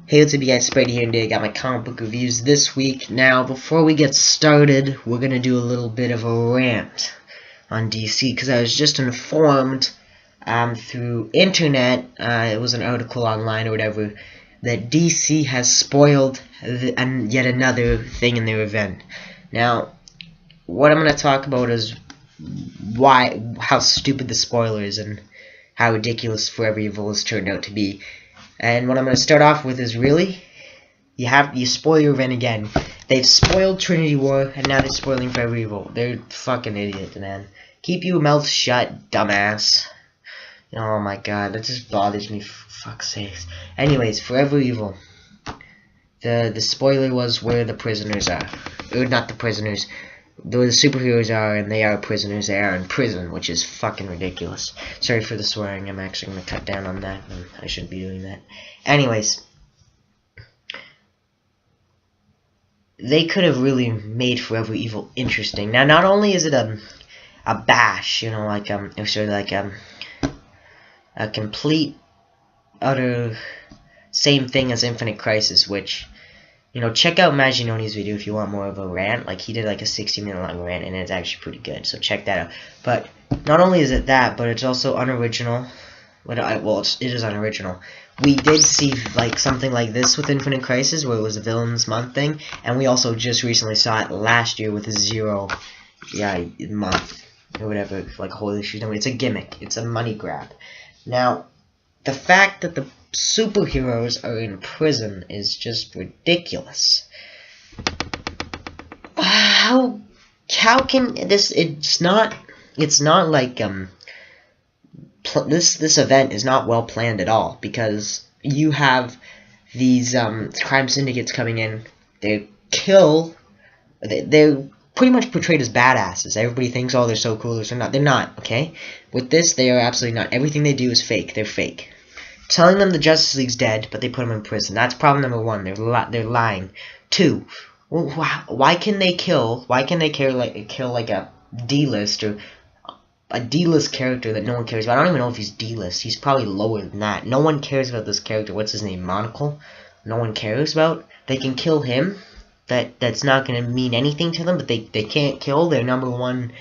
Hey, what's up, you guys? Sprite here, and I got my comic book reviews this week. Now, before we get started, we're gonna do a little bit of a rant on DC, because I was just informed through internet, it was an article online or whatever, that DC has spoiled yet another thing in their event. Now, what I'm gonna talk about is how stupid the spoiler is and how ridiculous Forever Evil has turned out to be. And what I'm going to start off with is, really, you spoil your event again. They've spoiled Trinity War, and now they're spoiling Forever Evil. They're fucking idiots, man. Keep your mouth shut, dumbass. Oh my god, that just bothers me, for fuck's sakes. Anyways, Forever Evil. The spoiler was where the prisoners are. Or not the prisoners. Where the superheroes are, and they are prisoners. They are in prison, which is fucking ridiculous. Sorry for the swearing. I'm actually going to cut down on that, and I shouldn't be doing that. Anyways, they could have really made Forever Evil interesting. Now, not only is it a bash, you know, like a complete, utter same thing as Infinite Crisis, which, you know, check out Maginoni's video if you want more of a rant. Like, he did like a 60-minute long rant, and it's actually pretty good, so check that out. But not only is it that, but it's also unoriginal. Well, it is unoriginal. We did see like something like this with Infinite Crisis, where it was a Villans Month thing, and we also just recently saw it last year with a month or whatever, like a whole issue. I mean, it's a gimmick. It's a money grab. Now, the fact that the superheroes are in prison is just ridiculous. How can this? It's not like this event is not well planned at all, because you have these crime syndicates coming in. They're pretty much portrayed as badasses. Everybody thinks, oh, they're so cool. They're not. They're not. Okay, with this, they are absolutely not. Everything they do is fake. They're fake. Telling them the Justice League's dead, but they put them in prison. That's problem number one. They're lying. Two, why can they kill? Why can they kill like a D-list or a D-list character that no one cares about? I don't even know if he's D-list. He's probably lower than that. No one cares about this character. What's his name? Monocle? No one cares about. They can kill him. That's not going to mean anything to them, but they can't kill their number one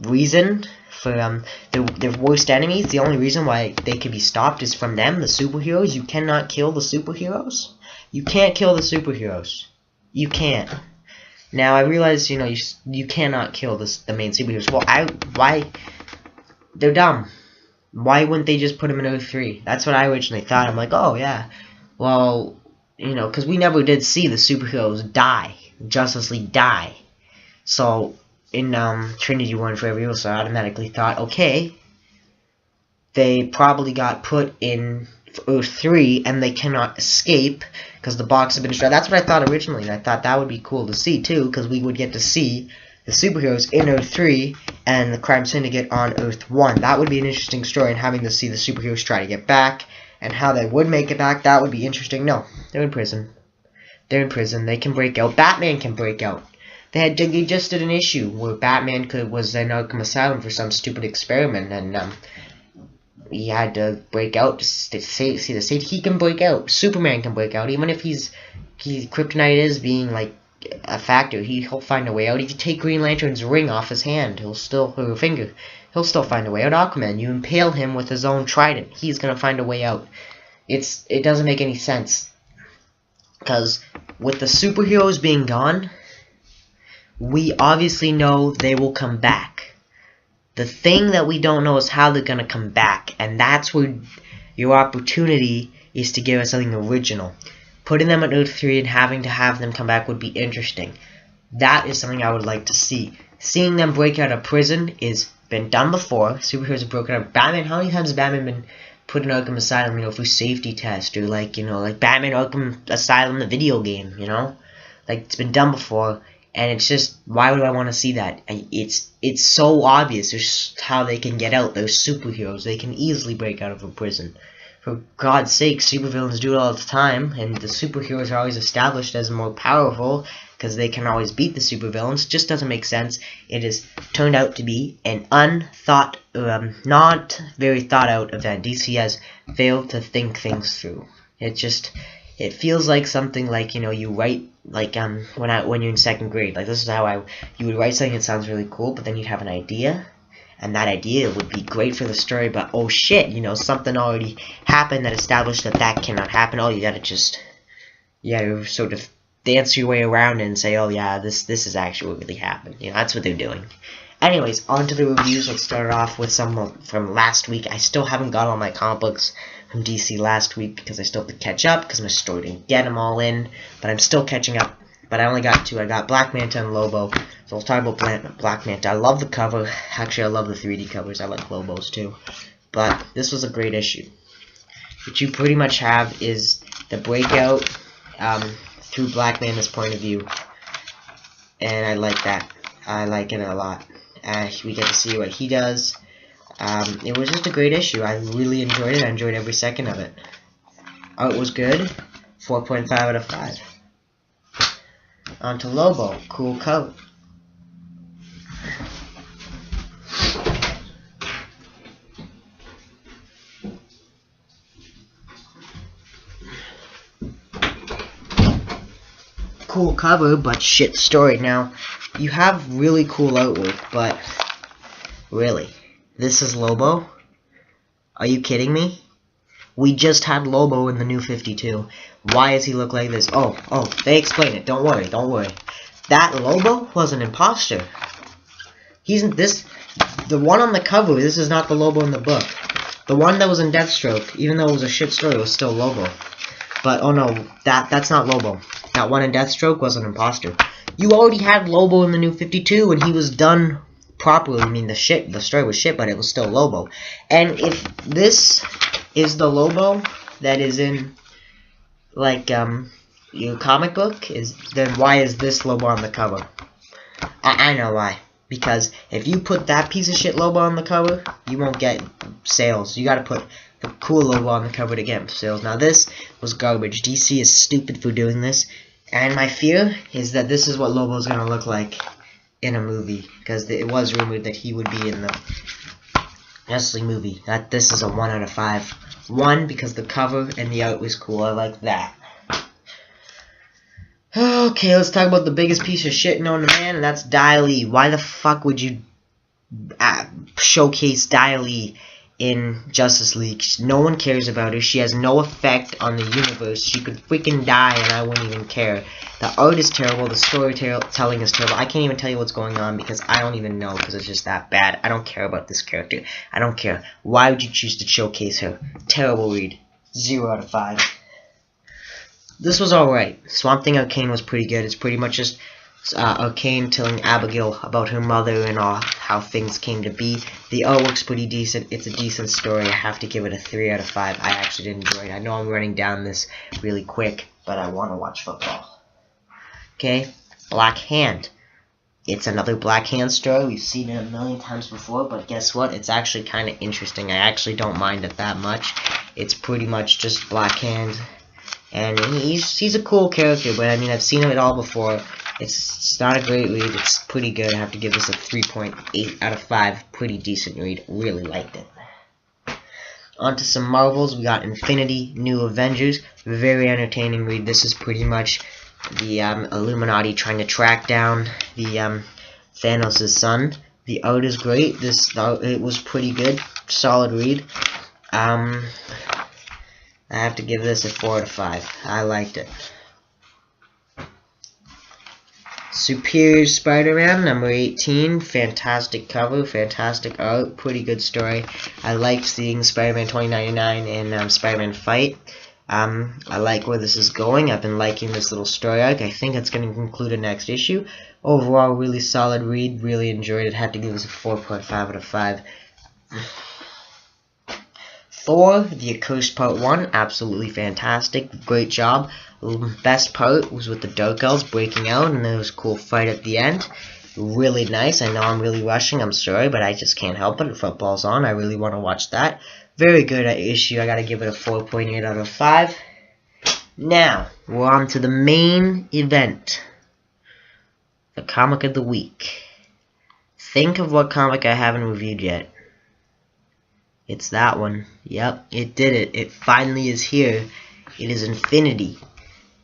reason for their worst enemies. The only reason why they can be stopped is from them, the superheroes. You cannot kill the superheroes. You can't kill the superheroes. You can't. Now I realize, you know, you cannot kill the main superheroes. Well, why? They're dumb. Why wouldn't they just put them in Earth 3? That's what I originally thought. I'm like, oh yeah, well, you know, because we never did see the superheroes die, Justice League die. So in Trinity War and Forever Evil, so I automatically thought, okay, they probably got put in Earth 3 and they cannot escape because the box has been destroyed. That's what I thought originally, and I thought that would be cool to see too, because we would get to see the superheroes in Earth 3 and the crime syndicate on Earth 1. That would be an interesting story, and having to see the superheroes try to get back and how they would make it back, that would be interesting. No, they're in prison. They're in prison. They can break out. Batman can break out. They just did an issue where Batman was in Arkham Asylum for some stupid experiment, and he had to break out to see the state. He can break out. Superman can break out, even if Kryptonite is being like a factor. He'll find a way out. If you take Green Lantern's ring off his hand, or finger, he'll still find a way out. Aquaman, you impale him with his own trident, he's gonna find a way out. It doesn't make any sense, because with the superheroes being gone, we obviously know they will come back. The thing that we don't know is how they're going to come back, and that's where your opportunity is to give us something original. Putting them at Earth 3 and having to have them come back would be interesting. That is something I would like to see. Seeing them break out of prison is been done before. Superheroes have broken out. Batman, how many times has Batman been put in Arkham Asylum, you know, for safety test, or like Batman Arkham Asylum, the video game, you know? Like, it's been done before. And it's just, why would I want to see that? It's so obvious. It's how they can get out. They're superheroes. They can easily break out of a prison. For God's sake, supervillains do it all the time, and the superheroes are always established as more powerful because they can always beat the supervillains. Just doesn't make sense. It has turned out to be an not very thought out event. DC has failed to think things through. It just, it feels like something like, you know, you write like when you're in second grade. Like, this is how you would write something that sounds really cool, but then you'd have an idea, and that idea would be great for the story, but oh shit, you know, something already happened that established that that cannot happen. Oh, you gotta sort of dance your way around it and say, oh yeah, this is actually what really happened. You know, that's what they're doing. Anyways, on to the reviews. Let's start off with some from last week. I still haven't got all my comic books from DC last week because I still have to catch up because my store didn't get them all in, but I'm still catching up. But I only got 2. I got Black Manta and Lobo, so I'll talk about Black Manta. I love the cover. Actually, I love the 3D covers. I like Lobo's too. But this was a great issue. What you pretty much have is the breakout through Black Manta's point of view, and I like that. I like it a lot. We get to see what he does. It was just a great issue. I really enjoyed it. I enjoyed every second of it. Art was good. 4.5 out of 5. On to Lobo. Cool cover. Cool cover, but shit story. Now, you have really cool artwork, but really, this is Lobo? Are you kidding me? We just had Lobo in the New 52. Why does he look like this? Oh, they explain it. Don't worry, don't worry. That Lobo was an imposter. The one on the cover, this is not the Lobo in the book. The one that was in Deathstroke, even though it was a shit story, it was still Lobo. But, oh no, that's not Lobo. That one in Deathstroke was an imposter. You already had Lobo in the New 52, and he was done properly. I mean, the story was shit, but it was still Lobo. And if this is the Lobo that is in, like, your comic book, then why is this Lobo on the cover? I know why. Because if you put that piece of shit Lobo on the cover, you won't get sales. You gotta put the cool Lobo on the cover to get sales. Now, this was garbage. DC is stupid for doing this. And my fear is that this is what Lobo's gonna look like in a movie, because it was rumored that he would be in the wrestling movie. This is a 1 out of 5. 1, because the cover and the art was cool. I like that. Okay, let's talk about the biggest piece of shit known to man, and that's Dai. Why the fuck would you showcase Dai in Justice League? No one cares about her. She has no effect on the universe. She could freaking die and I wouldn't even care. The art is terrible. The storytelling is terrible. I can't even tell you what's going on because I don't even know, because it's just that bad. I don't care about this character. I don't care. Why would you choose to showcase her? Terrible read. 0 out of 5. This was alright. Swamp Thing Arcane was pretty good. It's pretty much just Arcane telling Abigail about her mother and how things came to be. The artwork's pretty decent. It's a decent story. I have to give it a 3 out of 5. I actually did enjoy it. I know I'm running down this really quick, but I want to watch football. Okay, Black Hand. It's another Black Hand story. We've seen it a million times before, but guess what? It's actually kind of interesting. I actually don't mind it that much. It's pretty much just Black Hand, and he's a cool character, but I mean, I've seen it all before. It's not a great read. It's pretty good. I have to give this a 3.8 out of 5. Pretty decent read. Really liked it. On to some Marvels. We got Infinity, New Avengers. Very entertaining read. This is pretty much the Illuminati trying to track down the Thanos' son. The art is great. It was pretty good. Solid read. I have to give this a 4 out of 5. I liked it. Superior Spider-Man, number 18. Fantastic cover, fantastic art, pretty good story. I liked seeing Spider-Man 2099 and Spider-Man Fight. I like where this is going. I've been liking this little story arc. I think it's going to conclude a next issue. Overall, really solid read. Really enjoyed it. Had to give this a 4.5 out of 5. Thor, The Accursed Part 1, absolutely fantastic. Great job. Best part was with the Dark Elves breaking out, and there was a cool fight at the end. Really nice. I know I'm really rushing. I'm sorry, but I just can't help it. Football's on. I really want to watch that. Very good issue. I got to give it a 4.8 out of 5. Now, we're on to the main event. The comic of the week. Think of what comic I haven't reviewed yet. It's that one. Yep, it did it. It finally is here. It is Infinity.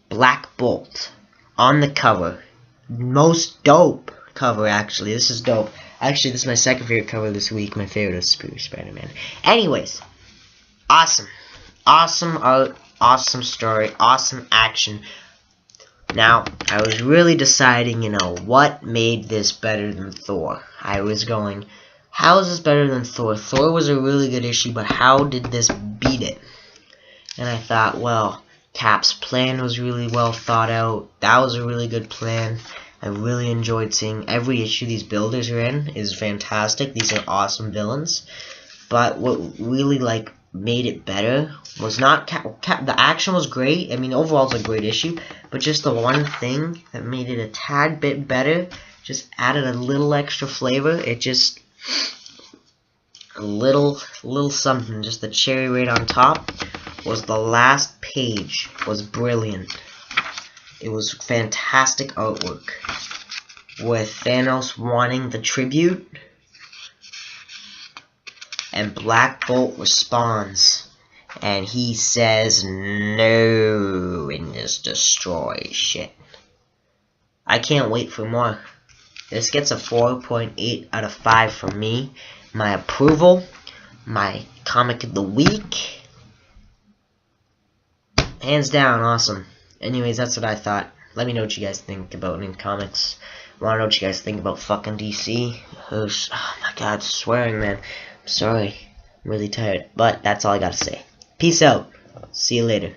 Black Bolt. On the cover. Most dope cover, actually. This is dope. Actually, this is my second favorite cover this week. My favorite is Spider-Man. Anyways. Awesome. Awesome art. Awesome story. Awesome action. Now, I was really deciding, what made this better than Thor. I was going, how is this better than Thor? Thor was a really good issue, but how did this beat it? And I thought, well, Cap's plan was really well thought out. That was a really good plan. I really enjoyed seeing every issue these builders are in is fantastic. These are awesome villains. But what really, made it better was not the action was great. I mean, overall it's a great issue, but just the one thing that made it a tad bit better, just added a little extra flavor. It just a little something, just the cherry right on top, was the last page was brilliant. It was fantastic artwork with Thanos wanting the tribute. And Black Bolt responds, and he says no and just destroys shit. I can't wait for more. This gets a 4.8 out of 5 from me. My approval, my comic of the week. Hands down, awesome. Anyways, that's what I thought. Let me know what you guys think about in comics. I want to know what you guys think about fucking DC. Oh my god, swearing, man. Sorry, I'm really tired, but that's all I gotta say. Peace out. See you later.